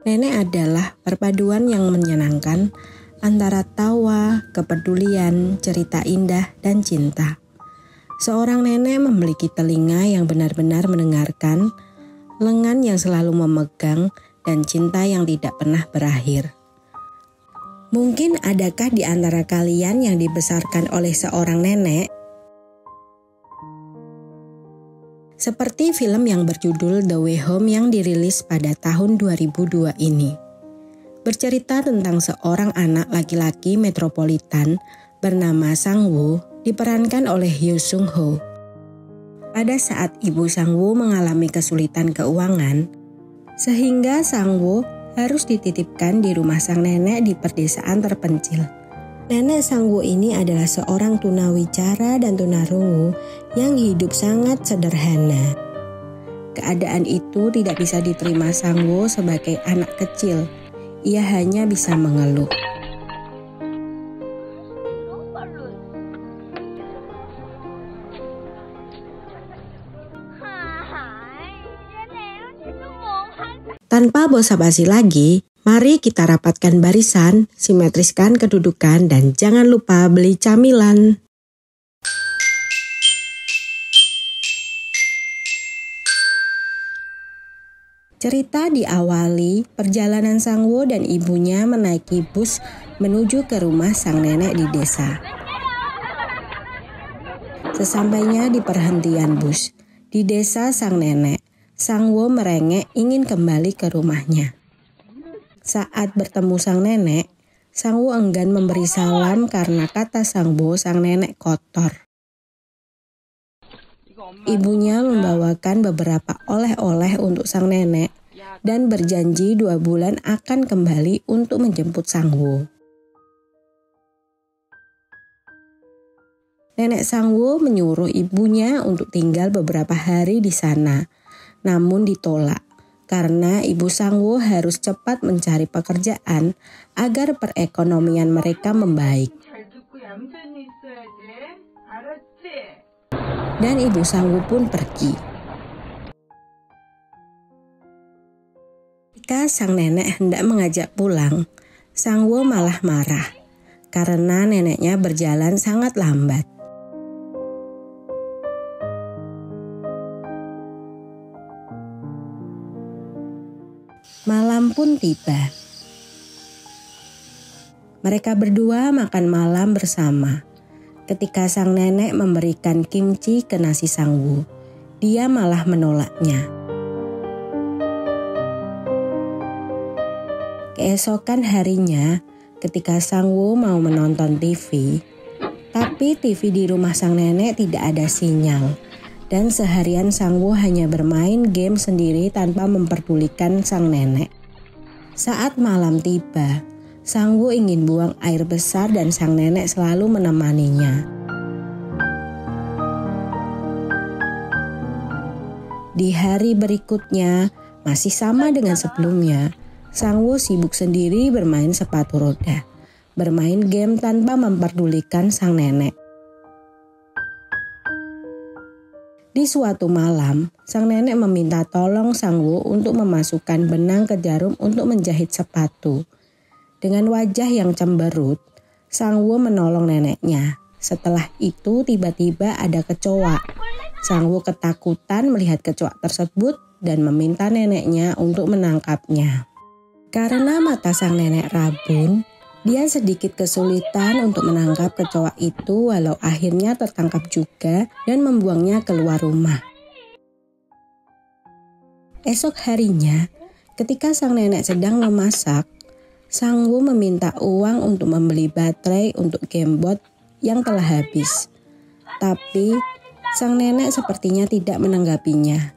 Nenek adalah perpaduan yang menyenangkan antara tawa, kepedulian, cerita indah, dan cinta. Seorang nenek memiliki telinga yang benar-benar mendengarkan, lengan yang selalu memegang, dan cinta yang tidak pernah berakhir. Mungkin adakah di antara kalian yang dibesarkan oleh seorang nenek? Seperti film yang berjudul The Way Home yang dirilis pada tahun 2002 ini. Bercerita tentang seorang anak laki-laki metropolitan bernama Sang-woo diperankan oleh Hyo Sung-ho. Pada saat ibu Sang-woo mengalami kesulitan keuangan, sehingga Sang-woo harus dititipkan di rumah sang nenek di perdesaan terpencil. Nenek Sang-woo ini adalah seorang tunawicara dan tunarungu yang hidup sangat sederhana. Keadaan itu tidak bisa diterima Sang-woo sebagai anak kecil. Ia hanya bisa mengeluh. Tanpa basa-basi lagi, mari kita rapatkan barisan, simetriskan kedudukan, dan jangan lupa beli camilan. Cerita diawali perjalanan Sang-woo dan ibunya menaiki bus menuju ke rumah sang nenek di desa. Sesampainya di perhentian bus, di desa sang nenek, Sang-woo merengek ingin kembali ke rumahnya. Saat bertemu sang nenek, Sang-woo enggan memberi salam karena kata Sang-woo sang nenek kotor. Ibunya membawakan beberapa oleh-oleh untuk sang nenek dan berjanji 2 bulan akan kembali untuk menjemput Sang-woo. Nenek Sang-woo menyuruh ibunya untuk tinggal beberapa hari di sana, namun ditolak karena ibu Sang-woo harus cepat mencari pekerjaan agar perekonomian mereka membaik. Dan ibu Sang-woo pun pergi. Ketika sang nenek hendak mengajak pulang, Sang-woo malah marah karena neneknya berjalan sangat lambat. Malam pun tiba. Mereka berdua makan malam bersama. Ketika sang nenek memberikan kimchi ke nasi Sang-woo, dia malah menolaknya. Keesokan harinya, ketika Sang-woo mau menonton TV, tapi TV di rumah sang nenek tidak ada sinyal. Dan seharian Sang-woo hanya bermain game sendiri tanpa memperdulikan sang nenek. Saat malam tiba, Sang-woo ingin buang air besar dan sang nenek selalu menemaninya. Di hari berikutnya, masih sama dengan sebelumnya, Sang-woo sibuk sendiri bermain sepatu roda, bermain game tanpa memperdulikan sang nenek. Di suatu malam, sang nenek meminta tolong Sang-woo untuk memasukkan benang ke jarum untuk menjahit sepatu. Dengan wajah yang cemberut, Sang-woo menolong neneknya. Setelah itu tiba-tiba ada kecoa. Sang-woo ketakutan melihat kecoa tersebut dan meminta neneknya untuk menangkapnya. Karena mata sang nenek rabun, dia sedikit kesulitan untuk menangkap kecoa itu walau akhirnya tertangkap juga dan membuangnya keluar rumah. Esok harinya, ketika sang nenek sedang memasak, Sang-woo meminta uang untuk membeli baterai untuk gamebot yang telah habis. Tapi sang nenek sepertinya tidak menanggapinya.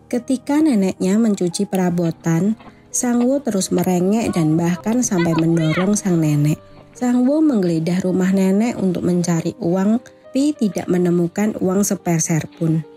Ketika neneknya mencuci perabotan, Sang-woo terus merengek dan bahkan sampai mendorong sang nenek. Sang-woo menggeledah rumah nenek untuk mencari uang, tapi tidak menemukan uang sepeser pun.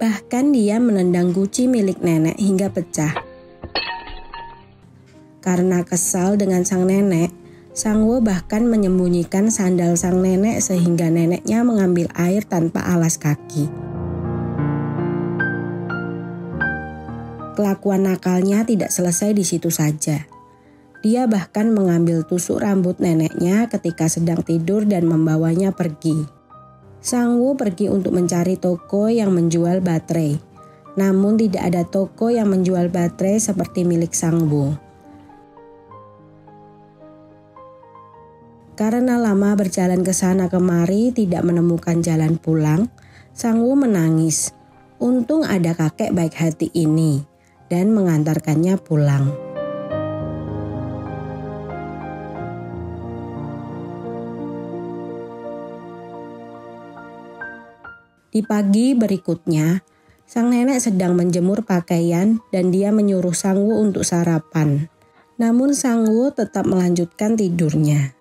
Bahkan dia menendang guci milik nenek hingga pecah. Karena kesal dengan sang nenek, Sang-woo bahkan menyembunyikan sandal sang nenek sehingga neneknya mengambil air tanpa alas kaki. Kelakuan nakalnya tidak selesai di situ saja. Dia bahkan mengambil tusuk rambut neneknya ketika sedang tidur dan membawanya pergi. Sang-woo pergi untuk mencari toko yang menjual baterai. Namun tidak ada toko yang menjual baterai seperti milik Sang-woo. Karena lama berjalan ke sana kemari tidak menemukan jalan pulang, Sang-woo menangis. Untung ada kakek baik hati ini dan mengantarkannya pulang. Di pagi berikutnya, sang nenek sedang menjemur pakaian dan dia menyuruh Sang-woo untuk sarapan. Namun Sang-woo tetap melanjutkan tidurnya.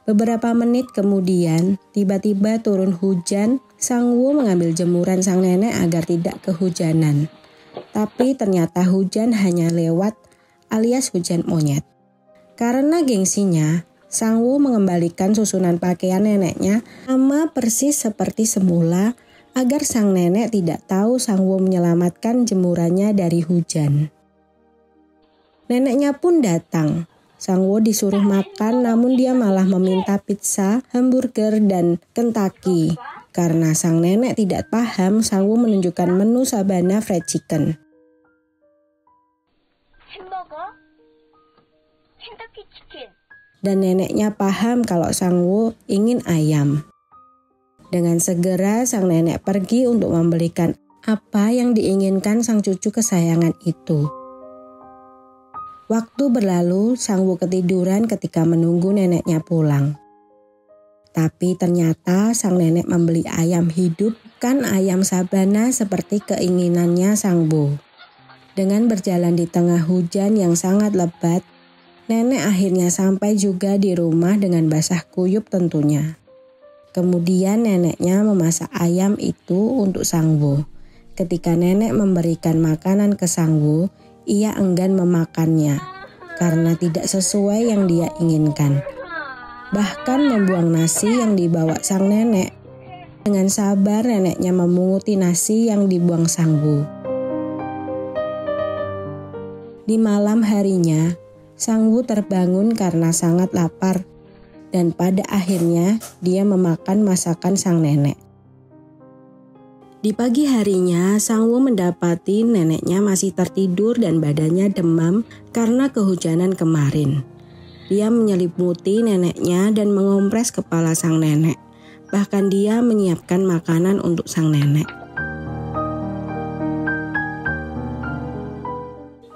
Beberapa menit kemudian, tiba-tiba turun hujan. Sang-woo mengambil jemuran sang nenek agar tidak kehujanan. Tapi ternyata hujan hanya lewat alias hujan monyet. Karena gengsinya, Sang-woo mengembalikan susunan pakaian neneknya sama persis seperti semula agar sang nenek tidak tahu Sang-woo menyelamatkan jemurannya dari hujan. Neneknya pun datang. Sang-woo disuruh makan namun dia malah meminta pizza, hamburger, dan Kentucky. Karena sang nenek tidak paham, Sang-woo menunjukkan menu Sabana Fried Chicken. Dan neneknya paham kalau Sang-woo ingin ayam. Dengan segera sang nenek pergi untuk membelikan apa yang diinginkan sang cucu kesayangan itu. Waktu berlalu, Sang-woo ketiduran ketika menunggu neneknya pulang. Tapi ternyata sang nenek membeli ayam hidup, bukan ayam sabana seperti keinginannya Sang-woo. Dengan berjalan di tengah hujan yang sangat lebat, nenek akhirnya sampai juga di rumah dengan basah kuyup tentunya. Kemudian neneknya memasak ayam itu untuk Sang-woo. Ketika nenek memberikan makanan ke Sang-woo, ia enggan memakannya karena tidak sesuai yang dia inginkan. Bahkan membuang nasi yang dibawa sang nenek. Dengan sabar neneknya memunguti nasi yang dibuang Sang-woo. Di malam harinya, Sang-woo terbangun karena sangat lapar dan pada akhirnya dia memakan masakan sang nenek. Di pagi harinya, Sang-woo mendapati neneknya masih tertidur dan badannya demam karena kehujanan kemarin. Dia menyelimuti neneknya dan mengompres kepala sang nenek. Bahkan dia menyiapkan makanan untuk sang nenek.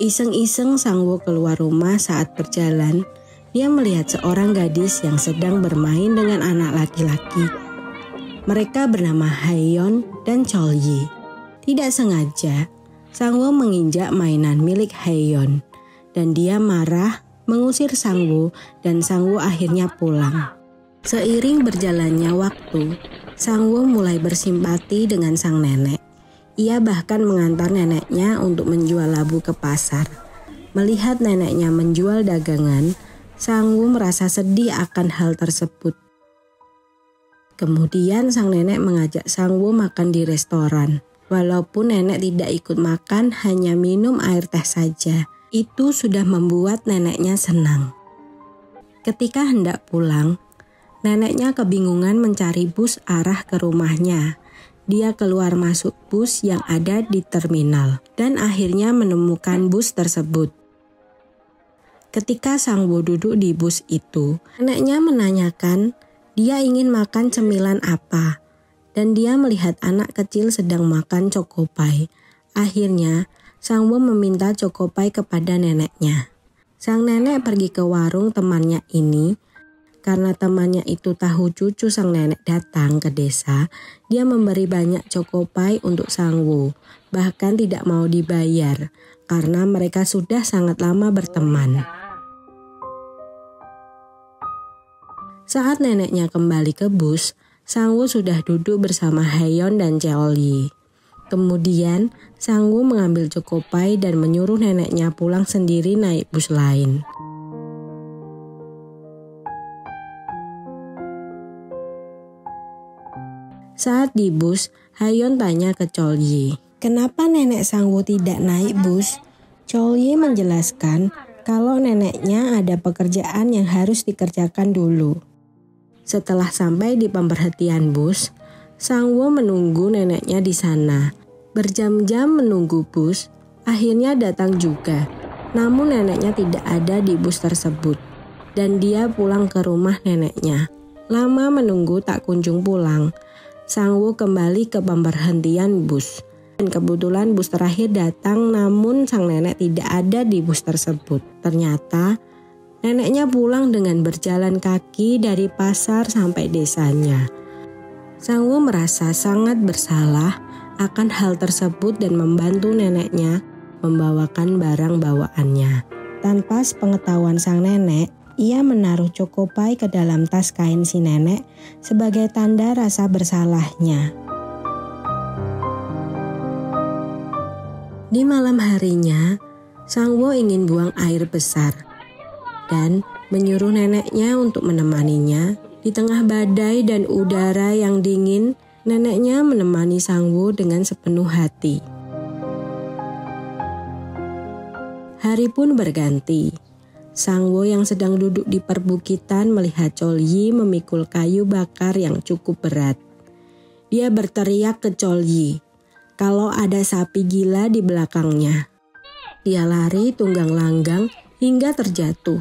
Iseng-iseng Sang-woo keluar rumah saat berjalan, dia melihat seorang gadis yang sedang bermain dengan anak laki-laki. Mereka bernama Haeyeon dan Chol-yi. Tidak sengaja, Sang-woo menginjak mainan milik Haeyeon dan dia marah mengusir Sang-woo dan Sang-woo akhirnya pulang. Seiring berjalannya waktu, Sang-woo mulai bersimpati dengan sang nenek. Ia bahkan mengantar neneknya untuk menjual labu ke pasar. Melihat neneknya menjual dagangan, Sang-woo merasa sedih akan hal tersebut. Kemudian sang nenek mengajak Sang-woo makan di restoran. Walaupun nenek tidak ikut makan, hanya minum air teh saja. Itu sudah membuat neneknya senang. Ketika hendak pulang, neneknya kebingungan mencari bus arah ke rumahnya. Dia keluar masuk bus yang ada di terminal dan akhirnya menemukan bus tersebut. Ketika Sang-woo duduk di bus itu, neneknya menanyakan dia ingin makan cemilan apa dan dia melihat anak kecil sedang makan choco-pie. Akhirnya Sang-woo meminta choco-pie kepada neneknya. Sang nenek pergi ke warung temannya ini. Karena temannya itu tahu cucu sang nenek datang ke desa, dia memberi banyak choco-pie untuk Sang-woo, bahkan tidak mau dibayar karena mereka sudah sangat lama berteman. Saat neneknya kembali ke bus, Sang-woo sudah duduk bersama Haeyeon dan Chol-yi. Kemudian Sang-woo mengambil choco-pie dan menyuruh neneknya pulang sendiri naik bus lain. Saat di bus, Haeyeon tanya ke Chol-yi, Kenapa nenek Sangwoo tidak naik bus? Cholyi menjelaskan kalau neneknya ada pekerjaan yang harus dikerjakan dulu. Setelah sampai di pemberhentian bus, Sangwoo menunggu neneknya di sana. Berjam-jam menunggu bus, akhirnya datang juga. Namun neneknya tidak ada di bus tersebut. Dan dia pulang ke rumah neneknya. Lama menunggu tak kunjung pulang. Sangwoo kembali ke pemberhentian bus. Dan kebetulan bus terakhir datang, namun sang nenek tidak ada di bus tersebut. Ternyata neneknya pulang dengan berjalan kaki dari pasar sampai desanya. Sangwoo merasa sangat bersalah akan hal tersebut dan membantu neneknya membawakan barang bawaannya. Tanpa sepengetahuan sang nenek, ia menaruh choco pie ke dalam tas kain si nenek sebagai tanda rasa bersalahnya. Di malam harinya, Sangwoo ingin buang air besar dan menyuruh neneknya untuk menemaninya. Di tengah badai dan udara yang dingin, neneknya menemani Sangwoo dengan sepenuh hati. Hari pun berganti. Sangwoo yang sedang duduk di perbukitan melihat Cholyi memikul kayu bakar yang cukup berat. Dia berteriak ke Cholyi kalau ada sapi gila di belakangnya. Dia lari tunggang langgang hingga terjatuh.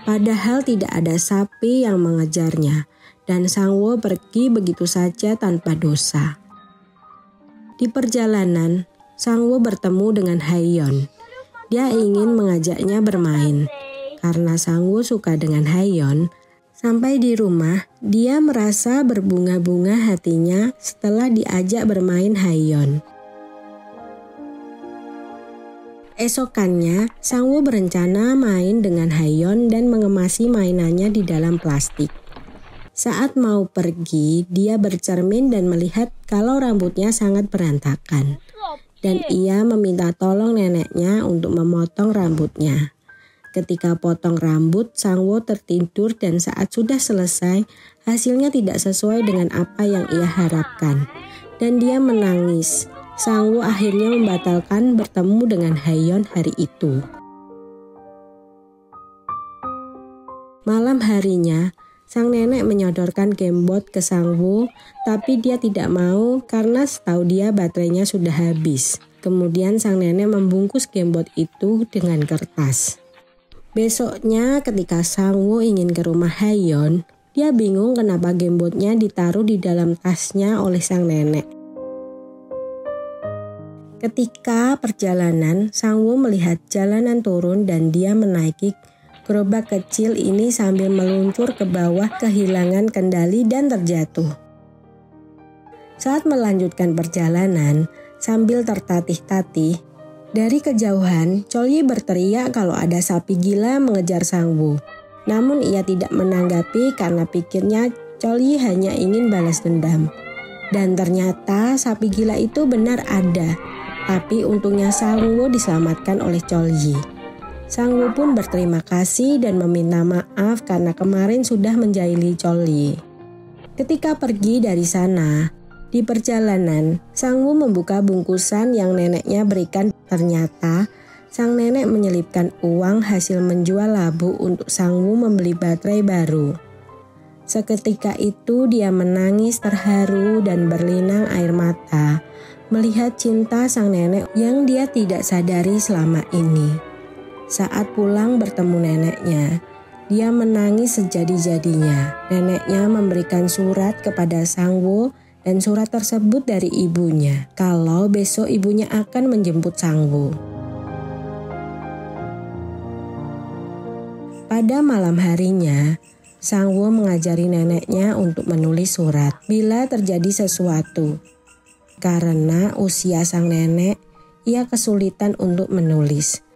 Padahal tidak ada sapi yang mengejarnya dan Sangwoo pergi begitu saja tanpa dosa. Di perjalanan, Sangwoo bertemu dengan Haeyeon. Dia ingin mengajaknya bermain. Karena Sangwoo suka dengan Haeyeon, sampai di rumah dia merasa berbunga-bunga hatinya setelah diajak bermain Haeyeon. Esokannya, Sangwoo berencana main dengan Haeyeon dan mengemasi mainannya di dalam plastik. Saat mau pergi, dia bercermin dan melihat kalau rambutnya sangat berantakan. Dan ia meminta tolong neneknya untuk memotong rambutnya. Ketika potong rambut, Sangwoo tertidur dan saat sudah selesai, hasilnya tidak sesuai dengan apa yang ia harapkan. Dan dia menangis. Sangwoo akhirnya membatalkan bertemu dengan Haeyeon hari itu. Malam harinya, sang nenek menyodorkan gamebot ke Sangwoo, tapi dia tidak mau karena setahu dia baterainya sudah habis. Kemudian sang nenek membungkus gamebot itu dengan kertas. Besoknya ketika Sangwoo ingin ke rumah Haeyeon, dia bingung kenapa gamebotnya ditaruh di dalam tasnya oleh sang nenek. Ketika perjalanan, Sangwoo melihat jalanan turun dan dia menaiki gerobak kecil ini sambil meluncur ke bawah kehilangan kendali dan terjatuh. Saat melanjutkan perjalanan, sambil tertatih-tatih, dari kejauhan Cholyi berteriak kalau ada sapi gila mengejar Sangwoo. Namun ia tidak menanggapi karena pikirnya Cholyi hanya ingin balas dendam. Dan ternyata sapi gila itu benar ada. Tapi untungnya Sangwoo diselamatkan oleh Cholyi. Sangwoo pun berterima kasih dan meminta maaf karena kemarin sudah menjahili Cholyi. Ketika pergi dari sana, di perjalanan, Sangwoo membuka bungkusan yang neneknya berikan. Ternyata, sang nenek menyelipkan uang hasil menjual labu untuk Sangwoo membeli baterai baru. Seketika itu dia menangis terharu dan berlinang air mata melihat cinta sang nenek yang dia tidak sadari selama ini. Saat pulang bertemu neneknya, dia menangis sejadi-jadinya. Neneknya memberikan surat kepada Sangwoo dan surat tersebut dari ibunya kalau besok ibunya akan menjemput Sangwoo. Pada malam harinya, Sangwoo mengajari neneknya untuk menulis surat bila terjadi sesuatu. Karena usia sang nenek, ia kesulitan untuk menulis.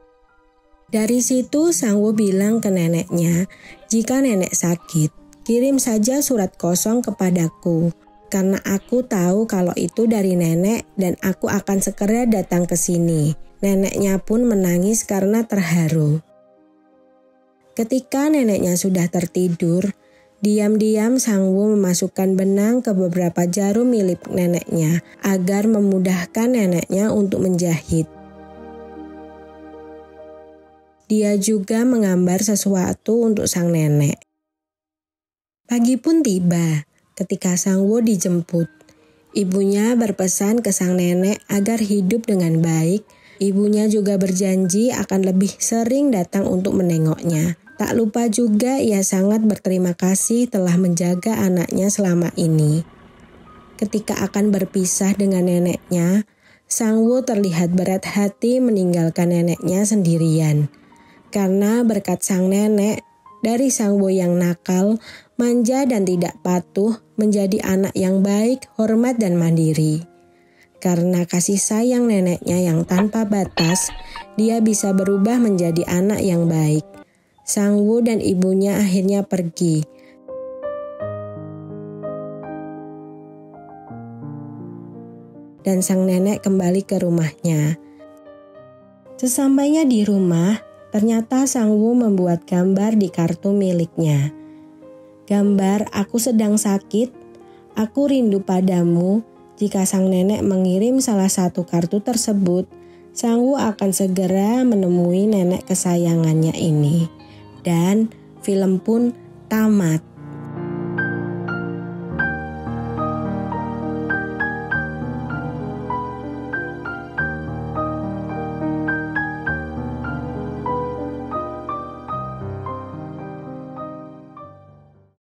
Dari situ Sangwoo bilang ke neneknya, jika nenek sakit, kirim saja surat kosong kepadaku. Karena aku tahu kalau itu dari nenek dan aku akan segera datang ke sini. Neneknya pun menangis karena terharu. Ketika neneknya sudah tertidur, Diam-diam Sang Wu memasukkan benang ke beberapa jarum milik neneknya agar memudahkan neneknya untuk menjahit. Dia juga menggambar sesuatu untuk sang nenek. Pagi pun tiba ketika Sang Wu dijemput. Ibunya berpesan ke sang nenek agar hidup dengan baik. Ibunya juga berjanji akan lebih sering datang untuk menengoknya. Tak lupa juga ia sangat berterima kasih telah menjaga anaknya selama ini. Ketika akan berpisah dengan neneknya, Sang Wu terlihat berat hati meninggalkan neneknya sendirian. Karena berkat sang nenek, dari Sang Wu yang nakal, manja dan tidak patuh menjadi anak yang baik, hormat dan mandiri. Karena kasih sayang neneknya yang tanpa batas, dia bisa berubah menjadi anak yang baik. Sang Wu dan ibunya akhirnya pergi. Dan sang nenek kembali ke rumahnya. Sesampainya di rumah, ternyata Sang Wu membuat gambar di kartu miliknya. Gambar "Aku sedang sakit, aku rindu padamu." Jika sang nenek mengirim salah satu kartu tersebut, Sang Wu akan segera menemui nenek kesayangannya ini. Dan film pun tamat.